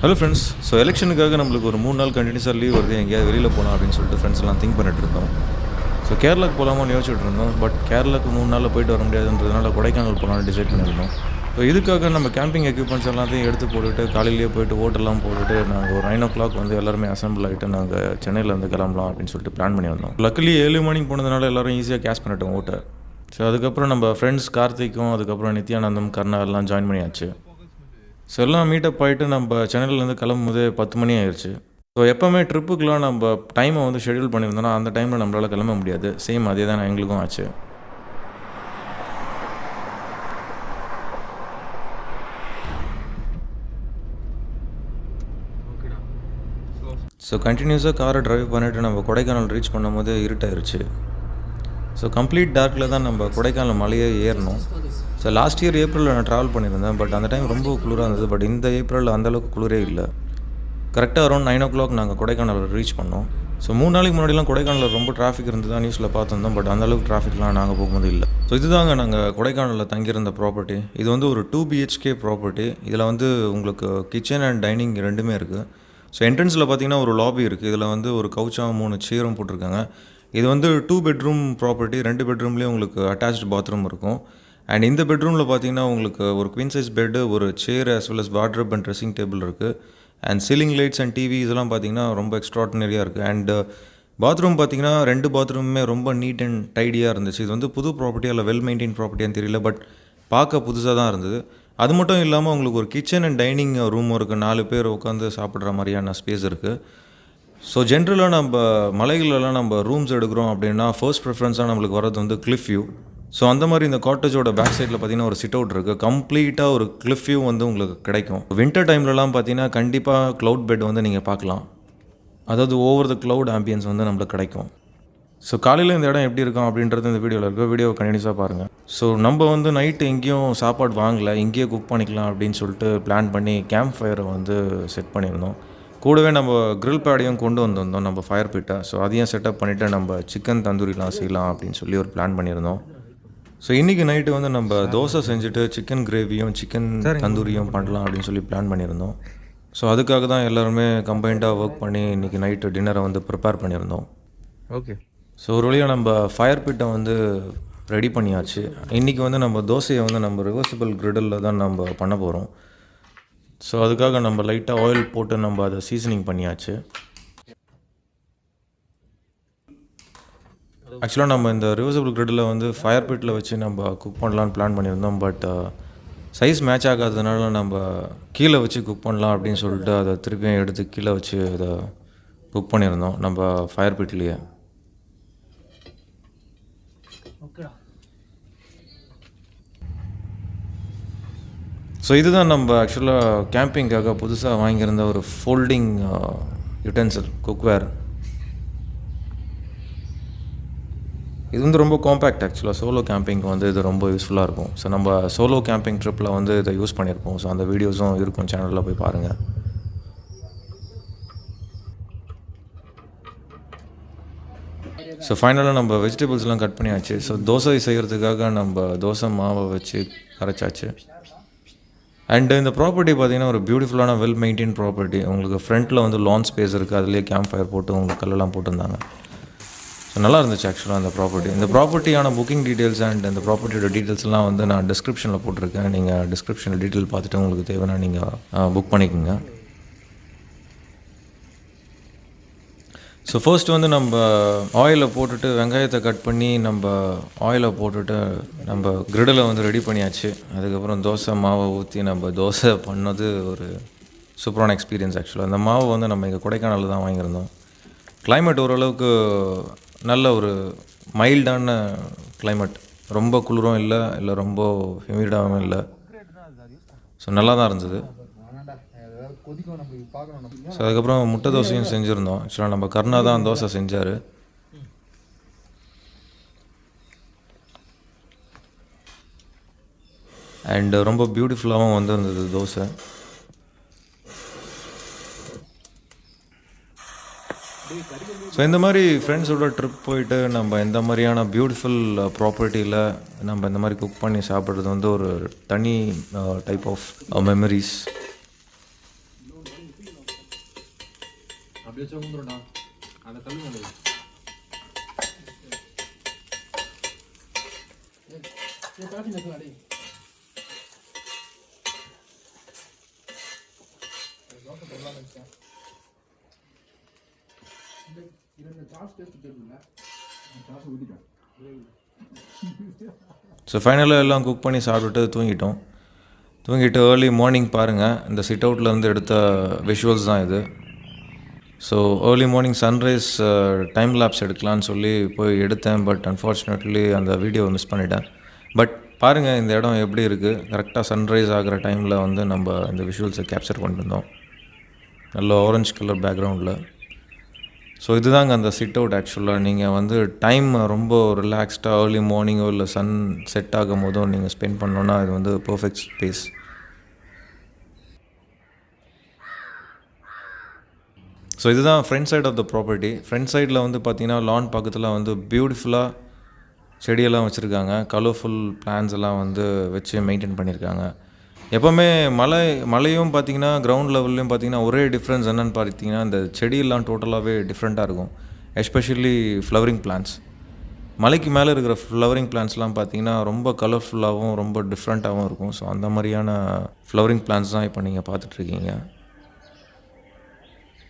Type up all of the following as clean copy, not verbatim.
Hello friends. So எலெக்ஷனுக்காக நம்மளுக்கு ஒரு 3 நாள் கண்டினியூஸாக லீவ் வருது, எங்கேயாவது வெளியில் போகலாம் அப்படின்னு சொல்லிட்டு ஃப்ரெண்ட்ஸ் எல்லாம் திங்க் பண்ணிட்டு இருந்தோம். ஸோ கேரளாக்கு போகலாமான்னு யோசிச்சுட்டு இருந்தோம். பட் கேரளாக்கு 3 நாளில் போயிட்டு வர முடியாதுன்றதுனால கொடைக்கானல் போகலான்னு டிசைட் பண்ணியிருந்தோம். ஸோ இதுக்காக நம்ம கேம்பிங் எக்யூப்மெண்ட்ஸ் எல்லாத்தையும் எடுத்து போட்டுட்டு காலையிலேயே போயிட்டு ஓட்டெல்லாம் போட்டுட்டு நாங்கள் ஒரு 9 o'clock வந்து எல்லாருமே அசம்பிள் ஆகிட்டு நாங்கள் சென்னையிலேருந்து கிளம்பலாம் அப்படின்னு சொல்லிட்டு பிளான் பண்ணி வந்தோம். லக்கிலி 7 மணிக்கு போனதுனால எல்லோரும் ஈஸியாக கேஷ் பண்ணிட்டோம் ஓட்டை. ஸோ அதுக்கப்புறம் நம்ம ஃப்ரெண்ட்ஸ் கார்த்திக்கும் அதுக்கப்புறம் நித்யானந்தம் கர்ணா எல்லாம் ஜாயின் பண்ணியாச்சு. ஸோ எல்லாம் மீட்டப் ஆகிட்டு நம்ம சென்னையிலேருந்து கிளம்பும்போது 10 மணி ஆயிடுச்சு. ஸோ எப்போவுமே ட்ரிப்புக்கெலாம் நம்ம டைமை வந்து ஷெடியூல் பண்ணியிருந்தோன்னா அந்த டைமில் நம்மளால் கிளம்ப முடியாது. சேம் அதே தான் எங்களுக்கும் ஆச்சு. ஸோ கண்டினியூஸாக காரை ட்ரைவ் பண்ணிவிட்டு நம்ம கொடைக்கானல் ரீச் பண்ணும்போது இருட்டாயிருச்சு. ஸோ கம்ப்ளீட் டார்க்கில் தான் நம்ம கொடைக்கானல் மலையே ஏறணும். ஸோ லாஸ்ட் இயர் ஏப்ரலில் நான் ட்ராவல் பண்ணியிருந்தேன். பட் அந்த டைம் ரொம்ப குளிராக இருந்தது. பட் இந்த ஏப்ரலில் அந்தளவுக்கு குளிரே இல்லை. கரெக்டாக அரௌண்ட் 9 o'clock நாங்கள் கொடைக்கானல் ரீச் பண்ணோம். ஸோ 3 நாளைக்கு முன்னாடிலாம் கொடைக்கானலில் ரொம்ப டிராஃபிக் இருந்து தான் நியூஸில் பார்த்துருந்தோம். பட் அந்தளவுக்கு டிராஃபிக்லாம் நாங்கள் போகும்போது இல்லை. ஸோ இதுதாங்க நாங்கள் கொடைக்கானலில் தங்கியிருந்த ப்ராப்பர்ட்டி. இது வந்து ஒரு 2 BHK ப்ராப்பர்ட்டி. இதில் வந்து உங்களுக்கு கிச்சன் அண்ட் டைனிங் ரெண்டுமே இருக்குது. ஸோ என்ட்ரன்ஸில் பார்த்தீங்கன்னா ஒரு லாபி இருக்குது. இதில் வந்து ஒரு கவுச்சாக 3 சேரும் போட்டிருக்காங்க. இது வந்து 2 bedroom ப்ராப்பர்ட்டி. 2 bedroomலேயும் உங்களுக்கு அட்டாச்டு பாத்ரூம் இருக்கும். அண்ட் இந்த பெட்ரூமில் பார்த்தீங்கன்னா உங்களுக்கு ஒரு குவீன் சைஸ் பெட்டு, ஒரு chair as well as wardrobe and dressing table இருக்குது. And ceiling lights and TV இதெல்லாம் பார்த்தீங்கன்னா ரொம்ப எக்ஸ்ட்ராடினரியாக இருக்குது. அண்ட் பாத்ரூம் பார்த்தீங்கன்னா 2 பாத்ரூமுமே ரொம்ப நீட் அண்ட் டைடியாக இருந்துச்சு. இது வந்து புது ப்ராப்பர்ட்டியாக இல்லை வெல் மெயின்டைன் ப்ராப்பர்ட்டியான்னு தெரியல. பட் பார்க்க புதுசாக தான் இருந்தது. அது மட்டும் இல்லாமல் உங்களுக்கு ஒரு கிச்சன் அண்ட் டைனிங் ரூமும் இருக்குது. 4 பேர் உட்காந்து சாப்பிட்ற மாதிரியான ஸ்பேஸ் இருக்குது. ஸோ ஜென்ரலாக நம்ம மலைகளெல்லாம் நம்ம ரூம்ஸ் எடுக்கிறோம் அப்படின்னா ஃபர்ஸ்ட் ப்ரிஃபரன்ஸாக நம்மளுக்கு வரது வந்து கிளிஃப் வியூ. ஸோ அந்த மாதிரி இந்த காட்டேஜோட பேக் சைடில் பார்த்தீங்கன்னா ஒரு சிட் அவுட் இருக்குது. கம்ப்ளீட்டாக ஒரு கிளிஃப் வியூ வந்து உங்களுக்கு கிடைக்கும். வின்டர் டைம்லலாம் பார்த்தீங்கன்னா கண்டிப்பாக க்ளவுட் பெட் வந்து நீங்கள் பார்க்கலாம். அதாவது ஓவர் த க்ளவுட் ஆம்பியன்ஸ் வந்து நம்மளுக்கு கிடைக்கும். ஸோ காலையில் இந்த இடம் எப்படி இருக்கும் அப்படின்றது இந்த வீடியோவில் இருக்குது. வீடியோவை கண்டினியூஸாக பாருங்கள். ஸோ நம்ம வந்து நைட்டு எங்கேயும் சாப்பாடு வாங்கலை, இங்கேயே குக் பண்ணிக்கலாம் அப்படின்னு சொல்லிட்டு பிளான் பண்ணி கேம்ப் ஃபயரை வந்து செட் பண்ணியிருந்தோம். கூடவே நம்ம கிரில் பேடையும் கொண்டு வந்திருந்தோம் நம்ம ஃபயர் பிட்டை. ஸோ அதையும் செட்டப் பண்ணிவிட்டு நம்ம சிக்கன் தந்தூரிலாம் செய்யலாம் அப்படின்னு சொல்லி ஒரு பிளான் பண்ணியிருந்தோம். ஸோ இன்றைக்கி நைட்டு வந்து நம்ம தோசை செஞ்சுட்டு சிக்கன் கிரேவியும் சிக்கன் தந்தூரியும் பண்ணலாம் அப்படின்னு சொல்லி பிளான் பண்ணியிருந்தோம். ஸோ அதுக்காக தான் எல்லாருமே கம்பைண்டாக ஒர்க் பண்ணி இன்றைக்கி நைட்டு டின்னரை வந்து ப்ரிப்பேர் பண்ணியிருந்தோம். ஓகே. ஸோ ஒரு வழியாக நம்ம ஃபயர் பிட்டை வந்து ரெடி பண்ணியாச்சு. இன்றைக்கி வந்து நம்ம தோசையை வந்து நம்ம ரிவர்சிபிள் கிரிடலில் தான் நம்ம பண்ண போகிறோம். ஸோ அதுக்காக நம்ம லைட்டாக ஆயில் போட்டு நம்ம அதை சீசனிங் பண்ணியாச்சு. ஆக்சுவலாக நம்ம இந்த ரிவர்சிபிள் கிரிட்டில் வந்து ஃபயர் பிட்டில் வச்சு நம்ம குக் பண்ணலான்னு பிளான் பண்ணியிருந்தோம். பட் சைஸ் மேட்ச் ஆகாததுனால நம்ம கீழே வச்சு குக் பண்ணலாம் அப்படின்னு சொல்லிட்டு அதை திருப்பியும் எடுத்து கீழே வச்சு அதை குக் பண்ணியிருந்தோம் நம்ம ஃபயர் பிட்லேயே. ஸோ இதுதான் நம்ம ஆக்சுவலாக கேம்பிங்காக புதுசாக வாங்கியிருந்த ஒரு ஃபோல்டிங் யுட்டென்சில் குக்வேர். இது வந்து ரொம்ப காம்பேக்ட். ஆக்சுவலாக சோலோ கேம்பிங்க்கு வந்து இது ரொம்ப யூஸ்ஃபுல்லாக இருக்கும். ஸோ நம்ம சோலோ கேம்பிங் ட்ரிப்பில் வந்து இதை யூஸ் பண்ணியிருப்போம். ஸோ அந்த வீடியோஸும் இருக்கும், சேனலில் போய் பாருங்கள். ஸோ ஃபைனலாக நம்ம வெஜிடபிள்ஸ்லாம் கட் பண்ணியாச்சு. ஸோ தோசை செய்கிறதுக்காக நம்ம தோசை மாவை வச்சு அரைச்சாச்சு. அண்டு இந்த ப்ராப்பர்ட்டி பார்த்திங்கன்னா ஒரு பியூட்டிஃபுல்லான வெல் மெயின்டைன் ப்ராப்பர்ட்டி. உங்களுக்கு ஃப்ரண்ட்டில் வந்து லான் ஸ்பேஸ் இருக்குது. அதுலேயே கேம்ப் ஃபயர் போட்டு உங்களுக்கு கல்லெல்லாம் போட்டிருந்தாங்க. ஸோ நல்லா இருந்துச்சு ஆக்சுவலாக அந்த ப்ராப்பர்ட்டி. இந்த ப்ராப்பர்ட்டியான புக்கிங் டீட்டெயில்ஸ் அண்ட் இந்த ப்ராப்பர்ட்டியோட டீட்டெயில்ஸ்லாம் வந்து நான் டிஸ்கிரிப்ஷனில் போட்டிருக்கேன். நீங்கள் டிஸ்கிரிப்ஷனில் டீட்டெயில் பார்த்துட்டு உங்களுக்கு தேவைன்னா நீங்கள் புக் பண்ணிக்கோங்க. ஸோ ஃபர்ஸ்ட் வந்து நம்ம ஆயிலை போட்டுட்டு வெங்காயத்தை கட் பண்ணி நம்ம ஆயிலை போட்டுட்டு நம்ம கிரிடில் வந்து ரெடி பண்ணியாச்சு. அதுக்கப்புறம் தோசை மாவை ஊற்றி நம்ம தோசை பண்ணது ஒரு சூப்பரான எக்ஸ்பீரியன்ஸ். ஆக்சுவலாக அந்த மாவு வந்து நம்ம இங்கே கொடைக்கானலில் தான் வாங்கியிருந்தோம். கிளைமேட் ஓரளவுக்கு நல்ல ஒரு மைல்டான கிளைமேட். ரொம்ப குளிரும் இல்லை, ரொம்ப ஹியூமிடாகவும் இல்லை. ஸோ நல்லா தான் இருந்தது. ஸோ அதுக்கப்புறம் முட்டை தோசையும் செஞ்சுருந்தோம். ஆக்சுவலாக நம்ம கர்ணா தான் தோசை செஞ்சார். அண்டு ரொம்ப பியூட்டிஃபுல்லாகவும் வந்துருந்தது தோசை. ஸோ இந்த மாதிரி ஃப்ரெண்ட்ஸோட ட்ரிப் போயிட்டு நம்ம இந்த மாதிரியான பியூட்டிஃபுல் ப்ராப்பர்ட்டியில் நம்ம இந்த மாதிரி குக் பண்ணி சாப்பிட்றது வந்து ஒரு தனி டைப் ஆஃப் மெமரிஸ். அப்படியே சோந்துடா அந்த கல் மேலே காஃபி நக்கலாடி ஸோ ஃபைனலாக எல்லாம் குக் பண்ணி சாப்பிட்டுட்டு தூங்கிட்டு ஏர்லி மார்னிங் பாருங்கள், இந்த சிட் அவுட்லேருந்து எடுத்த விஷுவல்ஸ் தான் இது. So early morning sunrise time labs எடுக்கலான்னு சொல்லி போய் எடுத்தேன். பட் அன்ஃபார்ச்சுனேட்லி அந்த வீடியோவை மிஸ் பண்ணிட்டேன். பட் பாருங்கள் இந்த இடம் எப்படி இருக்குது. கரெக்டாக சன்ரைஸ் ஆகிற டைமில் வந்து நம்ம இந்த விஷுவல்ஸை கேப்சர் பண்ணியிருந்தோம், நல்ல ஆரஞ்சு கலர் பேக்ரவுண்டில். ஸோ இதுதாங்க அந்த சிட் அவுட். ஆக்சுவலாக நீங்கள் வந்து டைம் ரொம்ப ரிலாக்ஸ்டாக ஏர்லி மார்னிங்கோ இல்லை சன் செட் ஆகும் போதோ நீங்கள் ஸ்பெண்ட் பண்ணோன்னா இது வந்து பர்ஃபெக்ட் ஸ்பேஸ். ஸோ இதுதான் front side of the property. Front சைடில் வந்து பார்த்திங்கன்னா லான் பக்கத்தில் வந்து பியூட்டிஃபுல்லாக செடியெல்லாம் வச்சுருக்காங்க. கலர்ஃபுல் பிளான்ஸ் எல்லாம் வந்து வச்சு மெயின்டைன் பண்ணியிருக்காங்க. எப்போவுமே மலையும் பார்த்திங்கன்னா கிரவுண்ட் லெவல்லையும் பார்த்திங்கன்னா ஒரே டிஃப்ரென்ஸ் என்னென்னு பார்த்தீங்கன்னா இந்த செடியெல்லாம் டோட்டலாகவே டிஃப்ரெண்ட்டாக இருக்கும். Especially flowering plans. மலைக்கு மேலே இருக்கிற ஃப்ளவரிங் பிளான்ஸ்லாம் பார்த்திங்கன்னா ரொம்ப கலர்ஃபுல்லாகவும் ரொம்ப டிஃப்ரெண்ட்டாகவும் இருக்கும். ஸோ அந்த மாதிரியான ஃப்ளவரிங் பிளான்ஸ் தான் இப்போ நீங்கள் பார்த்துட்ருக்கீங்க.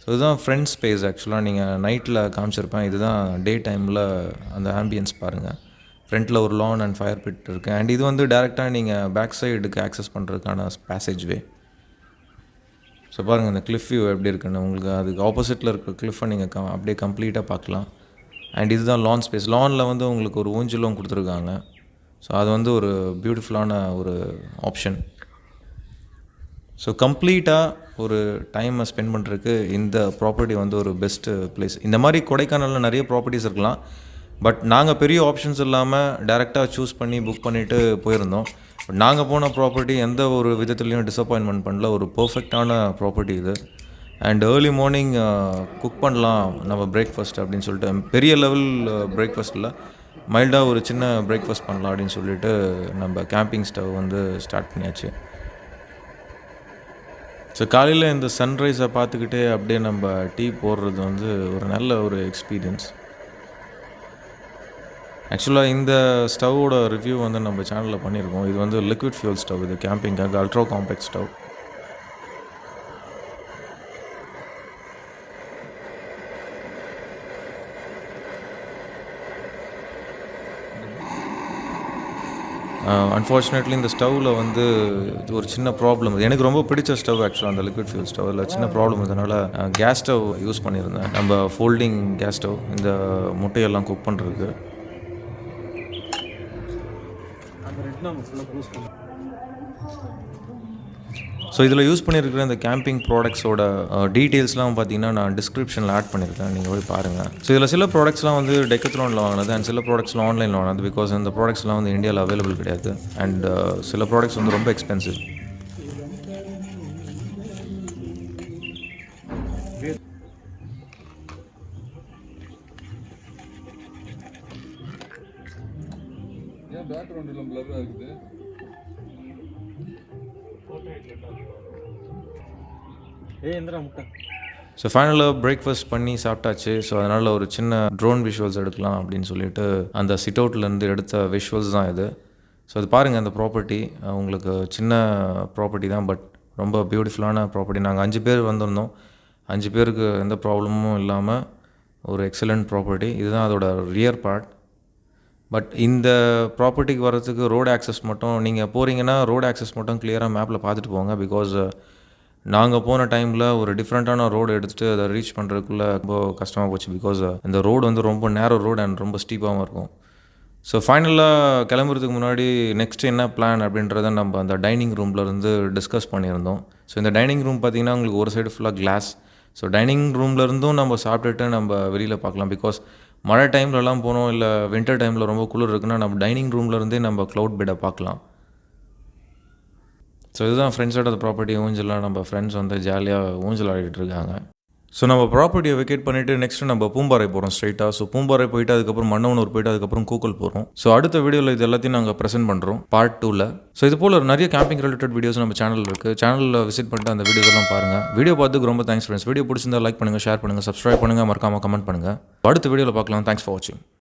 ஸோ இதுதான் ஃப்ரண்ட் ஸ்பேஸ். ஆக்சுவலாக நீங்கள் நைட்டில் காமிச்சிருப்பேன். இதுதான் டே டைமில் அந்த ஆம்பியன்ஸ் பாருங்கள். ஃப்ரண்ட்டில் ஒரு லான் அண்ட் ஃபயர் பிட் இருக்குது. அண்ட் இது வந்து டேரெக்டாக நீங்கள் பேக் சைடுக்கு ஆக்சஸ் பண்ணுறதுக்கான பேசேஜ் வே. ஸோ பாருங்கள் இந்த கிளிஃப் வியூ எப்படி இருக்குன்னு. உங்களுக்கு அதுக்கு ஆப்போசிட்டில் இருக்கிற கிளிஃபை நீங்கள் அப்படியே கம்ப்ளீட்டாக பார்க்கலாம். அண்ட் இதுதான் லான் ஸ்பேஸ். லானில் வந்து உங்களுக்கு ஒரு ஊஞ்சலும் கொடுத்துருக்காங்க. ஸோ அது வந்து ஒரு பியூட்டிஃபுல்லான ஒரு ஆப்ஷன். ஸோ கம்ப்ளீட்டாக ஒரு டைமை ஸ்பெண்ட் பண்ணுறதுக்கு இந்த ப்ராப்பர்ட்டி வந்து ஒரு பெஸ்ட்டு பிளேஸ். இந்த மாதிரி கொடைக்கானலில் நிறைய ப்ராப்பர்ட்டிஸ் இருக்கலாம். பட் நாங்கள் பெரிய ஆப்ஷன்ஸ் இல்லாமல் டேரெக்டாக சூஸ் பண்ணி புக் பண்ணிவிட்டு போயிருந்தோம். பட் நாங்கள் போன ப்ராப்பர்ட்டி எந்த ஒரு விதத்துலேயும் டிசப்பாயின்மெண்ட் பண்ணல. ஒரு பர்ஃபெக்டான ப்ராப்பர்ட்டி இது. அண்ட் ஏர்லி மார்னிங் குக் பண்ணலாம் நம்ம பிரேக்ஃபாஸ்ட் அப்படின்னு சொல்லிட்டு, பெரிய லெவல் பிரேக்ஃபாஸ்ட்டில் மைல்டாக ஒரு சின்ன பிரேக்ஃபாஸ்ட் பண்ணலாம் அப்படின்னு சொல்லிட்டு நம்ம கேம்பிங் ஸ்டவ் வந்து ஸ்டார்ட் பண்ணியாச்சு. ஸோ காலையில் இந்த சன்ரைஸை பார்த்துக்கிட்டே அப்படியே நம்ம டீ போடுறது வந்து ஒரு நல்ல ஒரு எக்ஸ்பீரியன்ஸ். ஆக்சுவலாக இந்த ஸ்டவ்வோட ரிவ்யூ வந்து நம்ம சேனலில் பண்ணியிருக்கோம். இது வந்து லிக்விட் ஃபியூல் ஸ்டவ். இது கேம்பிங்காக அல்ட்ரா காம்பேக்ட் ஸ்டவ். அன்ஃபார்ச்சுனேட்லி இந்த ஸ்டவ்வில் வந்து ஒரு சின்ன ப்ராப்ளம். எனக்கு ரொம்ப பிடிச்ச ஸ்டவ் ஆக்சுவலாக அந்த லிக்விட் ஃபியூல் ஸ்டவ். அதில் சின்ன ப்ராப்ளம் இதனால் கேஸ் ஸ்டவ் யூஸ் பண்ணியிருந்தேன். நம்ம ஃபோல்டிங் கேஸ் ஸ்டவ் இந்த முட்டையெல்லாம் குக் பண்ணுறதுக்கு. ஸோ இதில் யூஸ் பண்ணியிருக்கிற இந்த கேம்பிங் ப்ராடக்ட்ஸோட டீட்டெயில்ஸ்லாம் பார்த்தீங்கன்னா நான் டிஸ்கிரிப்ஷனில் ஆட் பண்ணியிருக்கேன், நீங்கள் போய் பாருங்கள். ஸோ இதில் சில ப்ராடக்ட்ஸ்லாம் வந்து டெக்கத்லானில் வாங்கினது அண்ட் சில ப்ராடக்ட்ஸ்லாம் ஆன்லைனில் வாங்கினது. பிகாஸ் இந்த ப்ராடக்ட்ஸ்லாம் வந்து இந்தியாவில் அவைலபிள் கிடையாது. அண்ட் சில ப்ராடக்ட்ஸ் வந்து ரொம்ப எக்ஸ்பென்சிவ். ஸோ ஃபைனலாக பிரேக்ஃபாஸ்ட் பண்ணி சாப்பிட்டாச்சு. ஸோ அதனால் ஒரு சின்ன ட்ரோன் விஷுவல்ஸ் எடுக்கலாம் அப்படின்னு சொல்லிட்டு அந்த சிட் அவுட்லேருந்து எடுத்த விஷுவல்ஸ் தான் இது. ஸோ அது பாருங்கள் அந்த ப்ராப்பர்ட்டி. உங்களுக்கு சின்ன ப்ராப்பர்ட்டி தான், பட் ரொம்ப பியூட்டிஃபுல்லான ப்ராப்பர்ட்டி. நாங்கள் 5 பேர் வந்திருந்தோம். 5 பேருக்கு எந்த ப்ராப்ளமும் இல்லாமல் ஒரு எக்ஸலண்ட் ப்ராப்பர்ட்டி. இதுதான் அதோட ரியர் பார்ட். பட் இந்த ப்ராப்பர்ட்டிக்கு வர்றதுக்கு ரோடு ஆக்சஸ் மட்டும், நீங்கள் போகிறீங்கன்னா ரோடு ஆக்சஸ் மட்டும் கிளியராக மேப்பில் பார்த்துட்டு போங்க. பிகாஸ் நாங்கள் போன டைமில் ஒரு டிஃப்ரெண்ட்டான ரோடு எடுத்துகிட்டு அதை ரீச் பண்ணுறதுக்குள்ளே ரொம்ப கஷ்டமாக போச்சு. பிகாஸ் இந்த ரோடு வந்து ரொம்ப நேரோ ரோடு அண்ட் ரொம்ப ஸ்டீப்பாகவும் இருக்கும். ஸோ ஃபைனலாக கிளம்புறதுக்கு முன்னாடி நெக்ஸ்ட் என்ன பிளான் அப்படின்றத நம்ம அந்த டைனிங் ரூம்லேருந்து டிஸ்கஸ் பண்ணியிருந்தோம். ஸோ இந்த டைனிங் ரூம் பார்த்திங்கன்னா உங்களுக்கு ஒரு சைடு ஃபுல்லாக கிளாஸ். ஸோ டைனிங் ரூம்லேருந்தும் நம்ம சாப்பிட்டுட்டு நம்ம வெளியில் பார்க்கலாம். பிகாஸ் மழை டைம்லலாம் போனோம் இல்லை வின்டர் டைமில் ரொம்ப குளிர் இருக்குன்னா நம்ம டைனிங் ரூம்லேருந்தே நம்ம க்ளவுட் பெட்டை பார்க்கலாம். ஸோ இதுதான் ஃப்ரெண்ட்ஸோட ப்ராப்பர்ட்டி. ஊஞ்சலாக நம்ம ஃப்ரெண்ட்ஸ் வந்து ஜாலியாக ஊஞ்சல் ஆடிட்டு இருக்காங்க. ஸோ நம்ம ப்ராப்பர்ட்டியை வெக்கேட் பண்ணிவிட்டு நெக்ஸ்ட் நம்ம பூம்பாறை போகிறோம் ஸ்ட்ரைட்டாக. ஸோ பூம்பாறை போயிட்டு அதுக்கப்புறம் மன்னவனூர் போயிட்டு அதுக்கப்புறம் கூக்கல் போகிறோம். ஸோ அடுத்த வீடியோவில் இது எல்லாத்தையும் நாங்கள் ப்ரெசென்ட் பண்ணுறோம் பார்ட் 2ல். ஸோ இது போல் நிறைய கேம்பிங் ரிலேட்டட் வீடியோஸ் நம்ம சேனலில் இருக்குது. சேனலில் விசிட் பண்ணிட்டு அந்த வீடியோஸ் எல்லாம் பாருங்கள். வீடியோ பார்த்துக்கு ரொம்ப தேங்க்ஸ் ஃப்ரெண்ட்ஸ். வீடியோ பிடிச்சிருந்தா லைக் பண்ணுங்கள், ஷேர் பண்ணுங்கள், சப்ஸ்கிரைப் பண்ணுங்கள், மறக்காமல் கமெண்ட் பண்ணுங்கள். அடுத்த வீடியோவில் பார்க்கலாம். தேங்க்ஸ் ஃபார் வாட்சிங்.